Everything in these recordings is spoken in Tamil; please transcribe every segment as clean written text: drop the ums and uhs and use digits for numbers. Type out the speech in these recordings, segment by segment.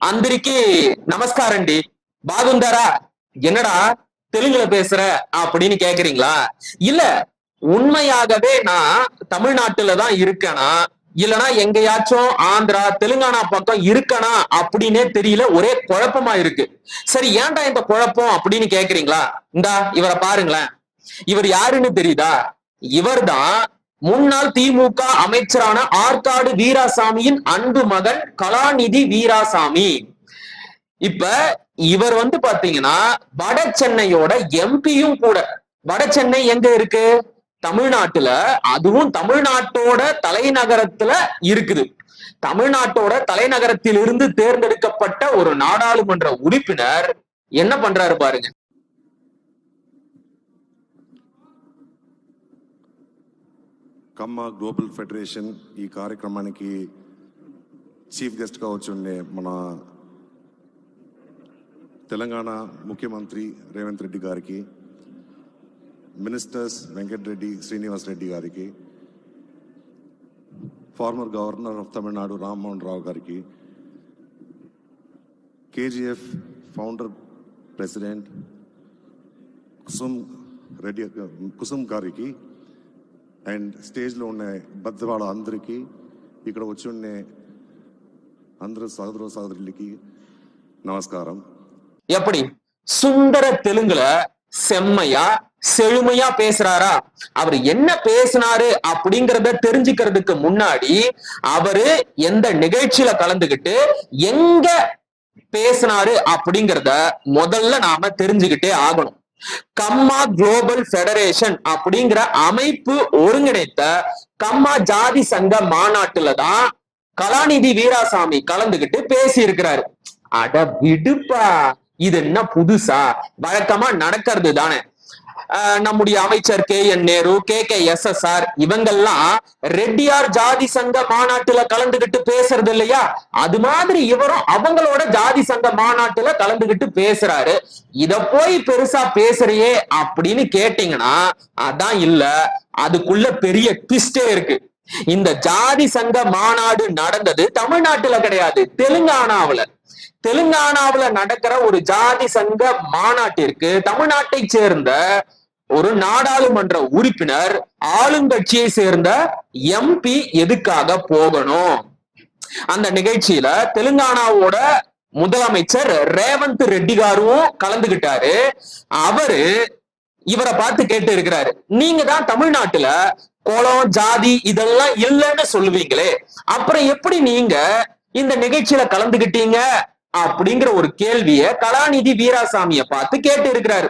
అందరికి నమస్కారం అండి. బాగుందారా? என்னடா தெலுங்குல பேசுற அப்படின்னு கேக்குறீங்களா? இல்ல, உண்மையாகவே நான் தமிழ்நாட்டுல தான் இருக்கேனா இல்லனா எங்கேயாச்சும் ஆந்திரா தெலுங்கானா பக்கம் இருக்கனா அப்படின்னே தெரியல. ஒரே குழப்பமா இருக்கு. சரி, ஏன்டா இந்த குழப்பம் அப்படின்னு கேக்குறீங்களா? இந்தா இவரை பாருங்களேன். இவர் யாருன்னு தெரியுதா? இவர்தான் முன்னாள் திமுக அமைச்சரான ஆற்காடு வீராசாமியின் அன்பு மகன் கலாநிதி வீராசாமி. இப்ப இவர் பாத்தீங்கன்னா வட சென்னையோட எம்பியும் கூட. வட சென்னை எங்க இருக்கு? தமிழ்நாட்டுல. அதுவும் தமிழ்நாட்டோட தலைநகரத்துல இருக்குது. தமிழ்நாட்டோட தலைநகரத்தில் இருந்து தேர்ந்தெடுக்கப்பட்ட ஒரு நாடாளுமன்ற உறுப்பினர் என்ன பண்றாரு பாருங்க. కమ్మ గ్లోబల్ ఫెడరేషన్ ఈ కార్యక్రమానికి చీఫ్ గెస్ట్గా వచ్చి ఉండే మన తెలంగాణ ముఖ్యమంత్రి రేవంత్ రెడ్డి గారికి, మినిస్టర్స్ వెంకటరెడ్డి శ్రీనివాస్ రెడ్డి గారికి, farmer governor of Tamil Nadu Rammohan Rao గారికి, కేజీఎఫ్ ఫౌండర్ ప్రెసిడెంట్ కుసుమ్ గారికి అండ్ స్టేజ్లో ఉన్న బద్దవాళ్ళ అందరికీ, ఇక్కడ వచ్చి ఉండే అందరూ సహోదర సహోదరులకి நமஸ்காரம். எப்படி சுந்தர தெலுங்குல செம்மையா செழுமையா பேசுறாரா? அவர் என்ன பேசினாரு அப்படிங்கறத தெரிஞ்சுக்கிறதுக்கு முன்னாடி அவரு எந்த நிகழ்ச்சியில கலந்துகிட்டு எங்க பேசினாரு அப்படிங்கறத முதல்ல நாம தெரிஞ்சுக்கிட்டே ஆகணும். கம்மா குளோபல் ஃபெடரேஷன் அப்படிங்கிற அமைப்பு ஒருங்கிணைத்த கம்மா ஜாதி சங்க மாநாட்டுல தான் கலாநிதி வீராசாமி கலந்துகிட்டு பேசி இருக்கிறாரு. அட விடுப்பா, இது என்ன புதுசா? வழக்கமா நடக்கிறது தானே. நம்முடைய அமைச்சர் KN நேரு, KKSSR இவங்கெல்லாம் ரெட்டியார் ஜாதி சங்க மாநாட்டுல கலந்துகிட்டு பேசுறது இல்லையா? அது மாதிரி இவரும் அவங்களோட ஜாதி சங்க மாநாட்டுல கலந்துகிட்டு பேசுறாரு. இத போய் பெருசா பேசுறியே அப்படின்னு கேட்டீங்கன்னா அதான் இல்ல, அதுக்குள்ள பெரிய ட்விஸ்டே இருக்கு. இந்த ஜாதி சங்க மாநாடு நடந்தது தமிழ்நாட்டுல கிடையாது, தெலுங்கானாவுல. தெலுங்கானாவுல நடக்கிற ஒரு ஜாதி சங்க மாநாட்டிற்கு தமிழ்நாட்டை சேர்ந்த ஒரு நாடாளுமன்ற உறுப்பினர், ஆளுங்கட்சியை சேர்ந்த MP எதுக்காக போகணும்? அந்த நிகழ்ச்சியில தெலுங்கானாவோட முதலமைச்சர் ரேவந்த் ரெட்டி காரும் கலந்துகிட்டாரு. அவரு இவரை பார்த்து கேட்டு இருக்கிறாரு, நீங்க தான் தமிழ்நாட்டுல குளம் ஜாதி இதெல்லாம் இல்லைன்னு சொல்லுவீங்களே, அப்புறம் எப்படி நீங்க இந்த நிகழ்ச்சியில கலந்துகிட்டீங்க அப்படிங்கிற ஒரு கேள்விய கலாநிதி வீராசாமியை பார்த்து கேட்டு இருக்கிறாரு.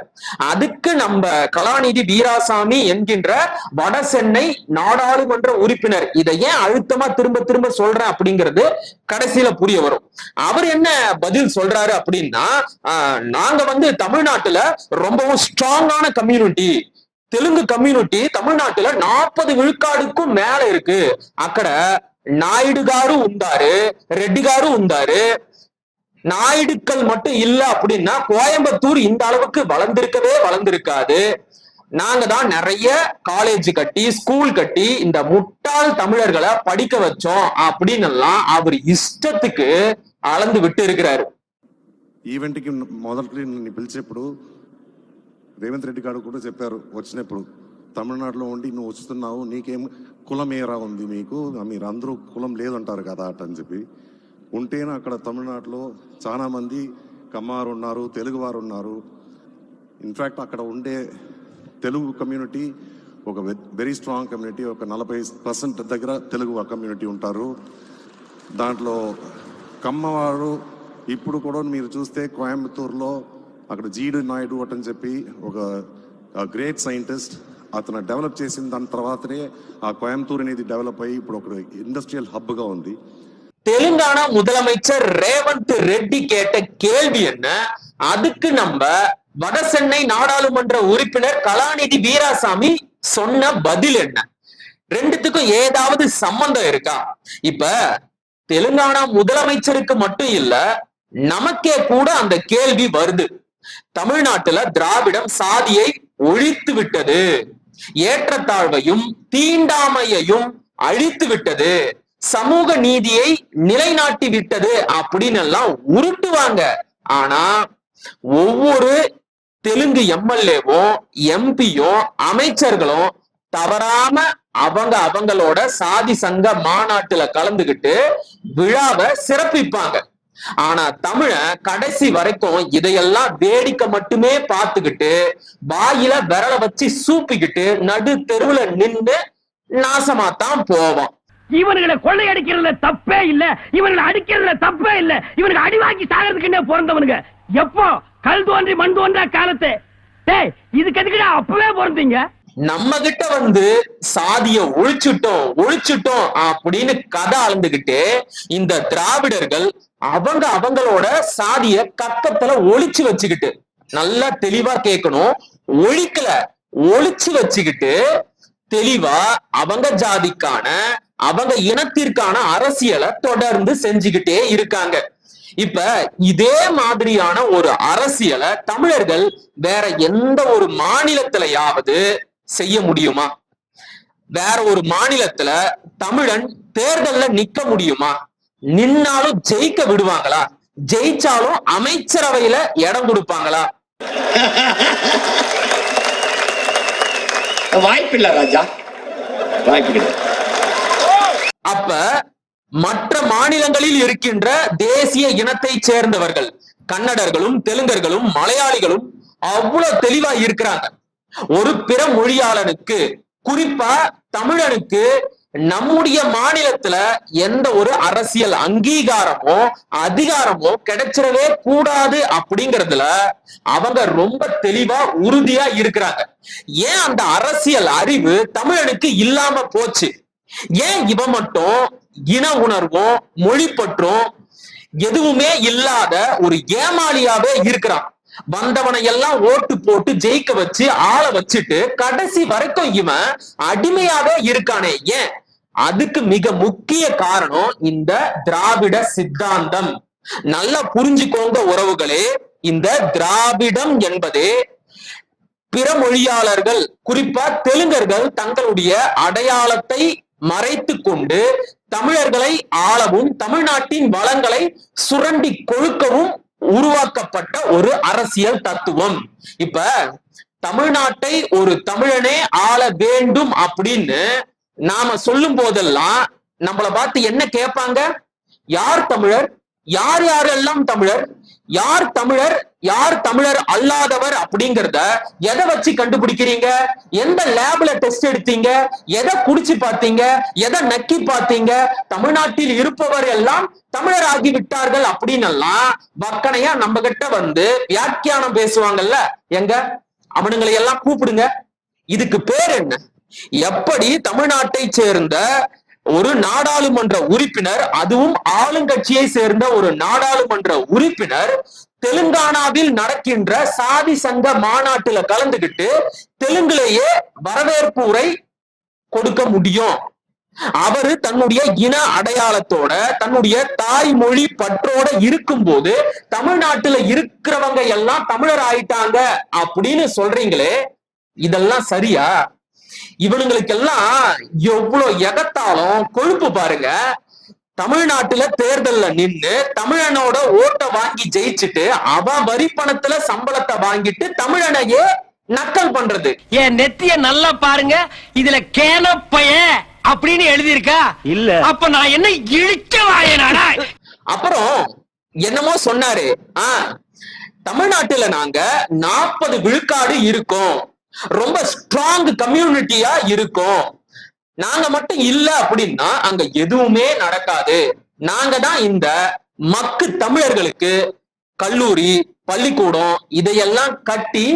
அதுக்கு நம்ம கலாநிதி வீராசாமி என்கின்ற வட சென்னை நாடாளுமன்ற உறுப்பினர், இதை ஏன் அழுத்தமா திரும்ப திரும்ப சொல்றேன் அப்படிங்கிறது கடைசியில புரிய வரும். அவர் என்ன பதில் சொல்றாரு அப்படின்னா, நாங்க தமிழ்நாட்டுல ரொம்பவும் ஸ்ட்ராங்கான கம்யூனிட்டி, தெலுங்கு கம்யூனிட்டி தமிழ்நாட்டுல 40 விழுக்காடுக்கும் மேல இருக்கு. అక్కడ నాయుడు గారు ఉండారు, రెడ్డి గారు ఉండారు. நாயுடுக்கள் மட்டும் இல்ல அப்படின்னா கோயம்புத்தூர் இந்த அளவுக்கு வளர்ந்திருக்காது. நாங்க தான் நிறைய காலேஜ் கட்டி ஸ்கூல் கட்டி இந்த முட்டாள் தமிழர்களை படிக்க வச்சோம் அப்படின்னு எல்லாம் அவர் இஷ்டத்துக்கு அளந்து விட்டு இருக்கிறாரு. ఈవెంట్కి మొదటి పిలిచేప్పుడు రేవంత్ రెడ్డి గారు కూడా చెప్పారు, వచ్చినప్పుడు తమిళనాడులో ఉండి నువ్వు వస్తున్నావు, నీకేం కులం ఏరా ఉంది, మీకు మీరు అందరూ కులం లేదంటారు కదా అని చెప్పి. ఉంటేనే అక్కడ తమిళనాడులో చాలా మంది కమ్మారు ఉన్నారు, తెలుగు వారు ఉన్నారు. ఇన్ఫ్యాక్ట్ అక్కడ ఉండే తెలుగు కమ్యూనిటీ ఒక వెరీ స్ట్రాంగ్ కమ్యూనిటీ. ఒక 40% దగ్గర తెలుగు కమ్యూనిటీ ఉంటారు. దాంట్లో కమ్మవారు ఇప్పుడు కూడా మీరు చూస్తే కోయంబత్తూరులో అక్కడ జీడి నాయుడు అని చెప్పి ఒక గ్రేట్ సైంటిస్ట్, అతను డెవలప్ చేసిన దాని తర్వాతనే ఆ కోయంబత్తూర్ అనేది డెవలప్ అయ్యి ఇప్పుడు ఒక ఇండస్ట్రియల్ హబ్గా ఉంది. தெலுங்கானா முதலமைச்சர் ரேவந்த் ரெட்டி கேட்ட கேள்வி என்ன, அதுக்கு நம்ம வடசென்னை நாடாளுமன்ற உறுப்பினர் கலாநிதி வீராசாமி சொன்ன பதில் என்ன? ரெண்டுத்துக்கும் ஏதாவது சம்பந்தம் இருக்கா? இப்ப தெலுங்கானா முதலமைச்சருக்கு மட்டும் இல்ல, நமக்கே கூட அந்த கேள்வி வருது. தமிழ்நாட்டுல திராவிடம் சாதியை ஒழித்து விட்டது, ஏற்றத்தாழ்வையும் தீண்டாமையையும் அழித்து விட்டது. சமூக நீதியை நிலைநாட்டி விட்டது அப்படின்னு எல்லாம் உருட்டுவாங்க. ஆனா ஒவ்வொரு தெலுங்கு எம்எல்ஏவும் எம்பியும் அமைச்சர்களும் தவறாம அவங்களோட சாதி சங்க மாநாட்டுல கலந்துகிட்டு விழாவை சிறப்பிப்பாங்க. ஆனா தமிழன் கடைசி வரைக்கும் இதையெல்லாம் வேடிக்கை மட்டுமே பார்த்துக்கிட்டு வாயில விரல வச்சு சூப்பிக்கிட்டு நடு தெருவுல நின்று நாசமாத்தான் போவான். இவனுங்களை கொள்ளையடிக்கிறதுல தப்பே இல்ல, இவனுங்களை அடிக்கிறதுல தப்பே இல்ல, இவனுக்கு அடி வாங்கி சாகிறதுக்குன்னே பிறந்தவனுங்க. எப்போ கல் தோன்றி மண் தோன்றா காலத்தை இதுக்கு எதுக்குடா அப்பவே பிறந்தீங்க? நம்ம கிட்ட வந்து சாதிய ஒழிச்சிட்டோம் அப்படின்னு கதை அளந்துகிட்டு இந்த திராவிடர்கள் அவங்களோட சாதிய கக்கத்துல ஒழிச்சு வச்சுக்கிட்டு, நல்லா தெளிவா கேட்கணும், ஒழிச்சு வச்சுக்கிட்டு தெளிவா அவங்க ஜாதிக்கான அவங்க இனத்திற்கான அரசியலை தொடர்ந்து செஞ்சுக்கிட்டே இருக்காங்க. இப்ப இதே மாதிரியான ஒரு அரசியலை தமிழர்கள் வேற எந்த ஒரு மாநிலத்திலயாவது செய்ய முடியுமா? வேற ஒரு மாநிலத்துல தமிழன் தேர்தல்ல நிக்க முடியுமா? நின்னாலும் ஜெயிக்க விடுவாங்களா? ஜெயிச்சாலும் அமைச்சரவையில இடம் கொடுப்பாங்களா? வாய்ப்பில்லை ராஜா, வாய்ப்பில்லை. அப்ப மற்ற மாநிலங்களில் இருக்கின்ற தேசிய இனத்தை சேர்ந்தவர்கள் கன்னடர்களும் தெலுங்கர்களும் மலையாளிகளும் அவ்வளவு தெளிவா இருக்கிறாங்க. ஒரு பிற மொழியாளனுக்கு, குறிப்பா தமிழனுக்கு நம்முடைய மாநிலத்துல எந்த ஒரு அரசியல் அங்கீகாரமோ அதிகாரமோ கிடைச்சிடவே கூடாது அப்படிங்கறதுல அவங்க ரொம்ப தெளிவா உறுதியா இருக்கிறாங்க. ஏன் அந்த அரசியல் அறிவு தமிழனுக்கு இல்லாம போச்சு? ஏன் இவன் மட்டும் இன உணர்வும் மொழி பற்றும் எதுவுமே இல்லாத ஒரு ஏமாளியாவே இருக்கிறான்? வந்தவனை எல்லாம் ஓட்டு போட்டு ஜெயிக்க வச்சு ஆள வச்சுட்டு கடைசி வரைக்கும் இவன் அடிமையாவே இருக்கானே, ஏன்? அதுக்கு மிக முக்கிய காரணம் இந்த திராவிட சித்தாந்தம். நல்லா புரிஞ்சுக்கோங்க உறவுகளே, இந்த திராவிடம் என்பதே பிற மொழியாளர்கள் குறிப்பா தெலுங்கர்கள் தங்களுடைய அடையாளத்தை மறைத்து கொண்டு தமிழர்களை ஆளவும் தமிழ்நாட்டின் வளங்களை சுரண்டி கொழுக்கவும் உருவாக்கப்பட்ட ஒரு அரசியல் தத்துவம். இப்ப தமிழ்நாட்டை ஒரு தமிழனே ஆள வேண்டும் அப்படின்னு நாம சொல்லும் போதெல்லாம் நம்மள பார்த்து என்ன கேட்பாங்க? யார் தமிழர்? யார் யாரெல்லாம் தமிழர்? யார் தமிழர் யார் தமிழர் அல்லாதவர் அப்படிங்கறத எதை வச்சு கண்டுபிடிக்கிறீங்க? எந்த லேப்ல டெஸ்ட் எடுத்தீங்க? எதை குடிச்சு பார்த்தீங்க? எதை நக்கி பார்த்தீங்க? தமிழ்நாட்டில் இருப்பவர் எல்லாம் தமிழர் ஆகி விட்டார்கள் அப்படின்னு எல்லாம் வக்கனையா நம்ம கிட்ட வந்து வியாக்கியானம் பேசுவாங்கல்ல, எங்க அவனுங்களை எல்லாம் கூப்பிடுங்க. இதுக்கு பேர் என்ன? எப்படி தமிழ்நாட்டை சேர்ந்த ஒரு நாடாளுமன்ற உறுப்பினர், அதுவும் ஆளுங்கட்சியை சேர்ந்த ஒரு நாடாளுமன்ற உறுப்பினர் தெலுங்கானாவில் நடக்கின்ற சாதி சங்க மாநாட்டுல கலந்துகிட்டு தெலுங்குலேயே வரவேற்பு உரை கொடுக்க முடியும்? அவரு தன்னுடைய இன அடையாளத்தோட தன்னுடைய தாய்மொழி பற்றோட இருக்கும் போது தமிழ்நாட்டுல இருக்கிறவங்க எல்லாம் தமிழர் ஆயிட்டாங்க அப்படின்னு சொல்றீங்களே, இதெல்லாம் சரியா? இவனுங்களுக்கெல்லாம் எவ்வளவு எகத்தாலும் கொழுப்பு பாருங்க. தமிழ்நாட்டுல தேர்தல்ல நின்னு தமிழனோட ஓட்ட வாங்கி ஜெயிச்சுட்டு அவன் வரி பணத்துல சம்பளத்தை வாங்கிட்டு தமிழனையே நக்கல் பண்றது. என் நெத்திய நல்லா பாருங்க, இதுல கேனப்பைய அப்படின்னு எழுதியிருக்கா இல்ல? அப்ப நான் என்ன இழிச்ச வாயனாடா? அப்புறம் என்னமோ சொன்னாரு, தமிழ்நாட்டுல நாங்க 40 விழுக்காடு இருக்கோம், ரொம்ப ஸ்ட்ராங் கம்யூனிட்டியா இருக்கும், நாங்க மட்டும் இல்ல அப்படின்னா அங்க எதுவுமே நடக்காது, நாங்க தான் இந்த மக்கு தமிழர்களுக்கு கல்லூரி பள்ளிக்கூடம் இதையெல்லாம் கட்டி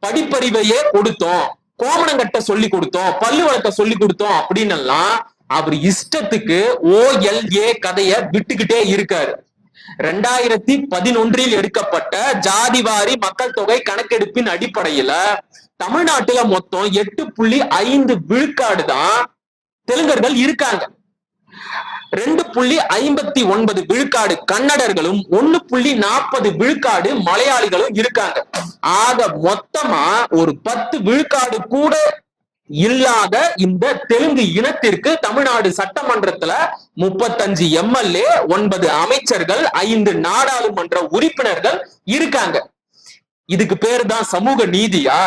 படிப்பறிவையே கொடுத்தோம், கோமணங்கட்ட சொல்லி கொடுத்தோம், பல்லு வளர்க்க சொல்லி கொடுத்தோம் அப்படின்னு எல்லாம் அவர் இஷ்டத்துக்கு OLA கதைய விட்டுக்கிட்டே இருக்காரு. 2011 எடுக்கப்பட்ட ஜாதிவாரி மக்கள் தொகை கணக்கெடுப்பின் அடிப்படையில தமிழ்நாட்டுல மொத்தம் 8.5 விழுக்காடு தான் தெலுங்கர்கள் இருக்காங்க. 2.59 விழுக்காடு கன்னடர்களும் 1.40 விழுக்காடு மலையாளிகளும் இருக்காங்க. ஆக மொத்தமா ஒரு 10 விழுக்காடு கூட இல்லாத இந்த தெலுங்கு இனத்திற்கு தமிழ்நாடு சட்டமன்றத்துல 35 எம்எல்ஏ, 9 அமைச்சர்கள், 5 நாடாளுமன்ற உறுப்பினர்கள் இருக்காங்க. இதுக்கு பேரு தான் சமூக நீதியா?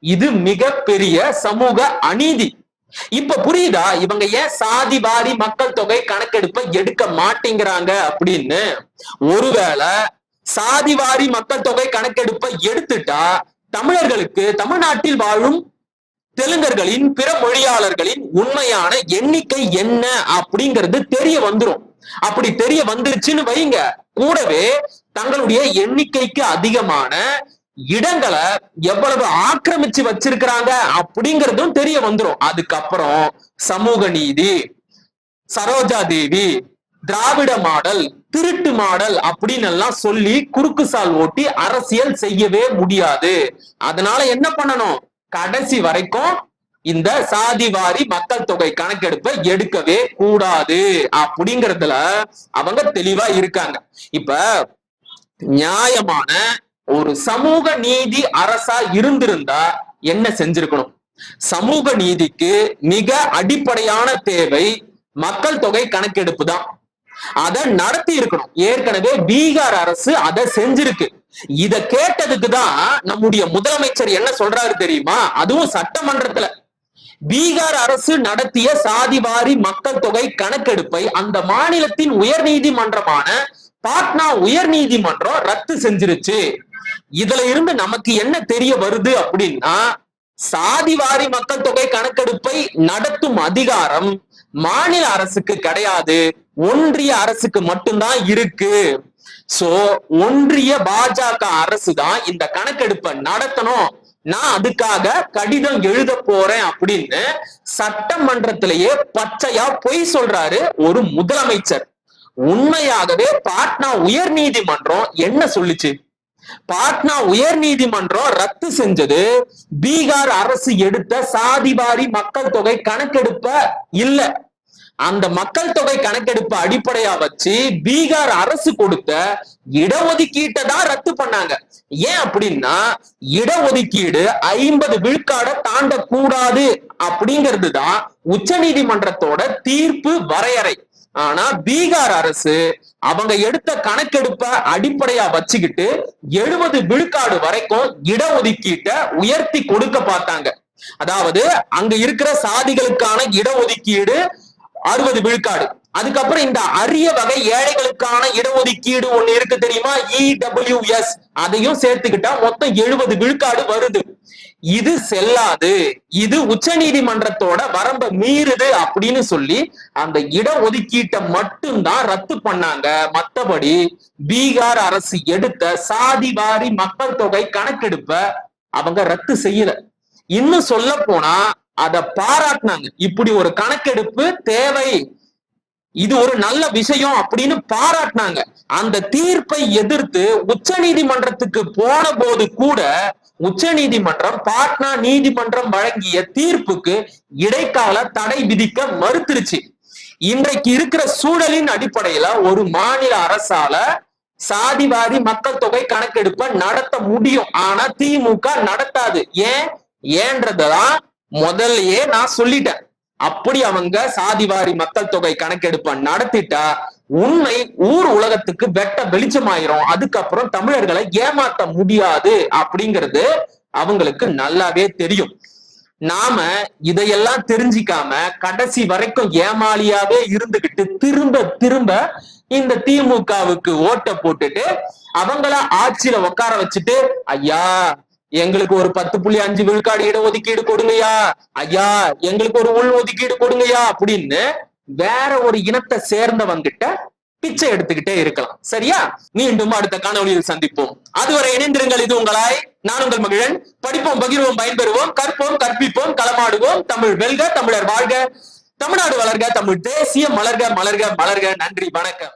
இது மிகப்பெரிய சமூக அநீதி. இப்ப புரியுதா இவங்க ஏன் சாதி வாரி மக்கள் தொகை கணக்கெடுப்பை எடுக்க மாட்டேங்கிறாங்க அப்படின்னு? ஒருவேளை சாதி வாரி மக்கள் தொகை கணக்கெடுப்பை எடுத்துட்டா தமிழர்களுக்கு, தமிழ்நாட்டில் வாழும் தெலுங்கர்களின், பிற மொழியாளர்களின் உண்மையான எண்ணிக்கை என்ன அப்படிங்கிறது தெரிய வந்துரும். அப்படி தெரிய வந்துருச்சுன்னு வைங்க, கூடவே தங்களுடைய எண்ணிக்கைக்கு அதிகமான இடங்களை எவ்வளவு ஆக்கிரமிச்சு வச்சிருக்கிறாங்க அப்படிங்கிறதும் தெரிய வந்துரும். அதுக்கப்புறம் சமூக நீதி, சரோஜா தேவி, திராவிட மாடல், திருட்டு மாடல் அப்படின்னு எல்லாம் சொல்லி குறுக்கு சால் ஓட்டி அரசியல் செய்யவே முடியாது. அதனால என்ன பண்ணணும்? கடைசி வரைக்கும் இந்த சாதிவாரி மக்கள் தொகை கணக்கெடுப்பை எடுக்கவே கூடாது அப்படிங்கறதுல அவங்க தெளிவா இருக்காங்க. இப்ப நியாயமான ஒரு சமூக நீதி அரசா இருந்திருந்தா என்ன செஞ்சிருக்கணும்? சமூக நீதிக்கு மிக அடிப்படையான தேவை மக்கள் தொகை கணக்கெடுப்பு தான். அதை நடத்தி இருக்கணும். ஏற்கனவே பீகார் அரசு அதை செஞ்சிருக்கு. இத கேட்டதுக்கு தான் நம்முடைய முதலமைச்சர் என்ன சொல்றாரு தெரியுமா? அதுவும் சட்டமன்றத்துல பீகார் அரசு நடத்திய சாதிவாரி மக்கள் தொகை கணக்கெடுப்பை அந்த மாநிலத்தின் உயர் நீதிமன்றமான பாட்னா உயர் நீதிமன்றம் ரத்து செஞ்சிருச்சு. இதுல இருந்து நமக்கு என்ன தெரிய வருது அப்படின்னா, சாதிவாரி மக்கள் தொகை கணக்கெடுப்பை நடத்தும் அதிகாரம் மாநில அரசுக்கு கிடையாது, ஒன்றிய அரசுக்கு மட்டும்தான் இருக்கு. சோ ஒன்றிய பாஜக அரசு தான் இந்த கணக்கெடுப்பை நடத்தணும், நான் அதுக்காக கடிதம் எழுத போறேன் அப்படின்னு சட்டமன்றத்திலேயே பச்சையா பொய் சொல்றாரு ஒரு முதலமைச்சர். உண்மையாகவே பாட்னா உயர் நீதிமன்றம் என்ன சொல்லுச்சு? பாட்னா உயர் நீதிமன்றம் ரத்து செஞ்சது பீகார் அரசு எடுத்த சாதிவாரி மக்கள் தொகை கணக்கெடுப்ப இல்ல, அந்த மக்கள் தொகை கணக்கெடுப்பு அடிப்படையா வச்சு பீகார் அரசு கொடுத்த இடஒதுக்கீட்டை தான் ரத்து பண்ணாங்க. ஏன் அப்படின்னா, இடஒதுக்கீடு 50 விழுக்காடை தாண்டக்கூடாது அப்படிங்கிறது தான் உச்ச நீதிமன்றத்தோட தீர்ப்பு வரையறை. ஆனா பீகார் அரசு அவங்க எடுத்த கணக்கெடுப்ப அடிப்படையா வச்சுக்கிட்டு 70 விழுக்காடு வரைக்கும் இடஒதுக்கீட்டை உயர்த்தி கொடுக்க பார்த்தாங்க. அதாவது அங்க இருக்கிற சாதிகளுக்கான இடஒதுக்கீடு 60 விழுக்காடு, அதுக்கப்புறம் இந்த அரிய வகை ஏழைகளுக்கான இடஒதுக்கீடு ஒண்ணு இருக்கு தெரியுமா, EWS, அதையும் சேர்த்துக்கிட்டா மொத்தம் 70 விழுக்காடு வருது. இது செல்லாது, இது உச்ச நீதிமன்றத்தோட வரம்ப மீறுது அப்படின்னு சொல்லி அந்த இடஒதுக்கீட்டை மட்டும்தான் ரத்து பண்ணாங்க. மத்தபடி பீகார் அரசு எடுத்த சாதிவாரி மக்கள் தொகை கணக்கெடுப்ப அவங்க ரத்து செய்யல. இன்னும் சொல்ல போனா அதை பாராட்டினாங்க. இப்படி ஒரு கணக்கெடுப்பு தேவை, இது ஒரு நல்ல விஷயம் அப்படின்னு பாராட்டினாங்க. அந்த தீர்ப்பை எதிர்த்து உச்ச நீதிமன்றத்துக்கு போன போது கூட உச்ச நீதிமன்றம் பாட்னா நீதிமன்றம் வழங்கிய தீர்ப்புக்கு இடைக்கால தடை விதிக்க மறுத்துருச்சு. இன்றைக்கு இருக்கிற சூழலின் அடிப்படையில ஒரு மாநில அரசால சாதிவாரி மக்கள் தொகை கணக்கெடுப்பை நடத்த முடியும், ஆனா திமுக நடத்தாது. ஏன்றதான் முதல்லயே நான் சொல்லிட்டேன். அப்படி அவங்க சாதிவாரி மக்கள் தொகை கணக்கெடுப்பை நடத்திட்டா உண்மை ஊர் உலகத்துக்கு வெட்ட வெளிச்சமாயிரும். அதுக்கப்புறம் தமிழர்களை ஏமாத்த முடியாது அப்படிங்கிறது அவங்களுக்கு நல்லாவே தெரியும். நாம இதையெல்லாம் தெரிஞ்சிக்காம கடைசி வரைக்கும் ஏமாளியாவே இருந்துகிட்டு திரும்ப திரும்ப இந்த திமுகவுக்கு ஓட்ட போட்டுட்டு அவங்கள ஆட்சியில உட்கார வச்சுட்டு, ஐயா எங்களுக்கு ஒரு 10.5 விழுக்காடு இடஒதுக்கீடு கொடுங்கயா, ஐயா எங்களுக்கு ஒரு உள் ஒதுக்கீடு கொடுங்கயா அப்படின்னு வேற ஒரு இனத்தை சேர்ந்தவங்கிட்ட பிச்சை எடுத்துக்கிட்டே இருக்கலாம். சரியா? மீண்டும் அடுத்த காணொலியில் சந்திப்போம். அதுவரை இணைந்திருங்கள். இது உங்களாய் நான் உங்கள் மகிழன். படிப்போம், பகிர்வோம், பயன்பெறுவோம், கற்போம், கற்பிப்போம், களமாடுவோம். தமிழ் வெல்க, தமிழர் வாழ்க, தமிழ்நாடு வளர்க, தமிழ் தேசியம் மலர்க, மலர்க, மலர்க. நன்றி, வணக்கம்.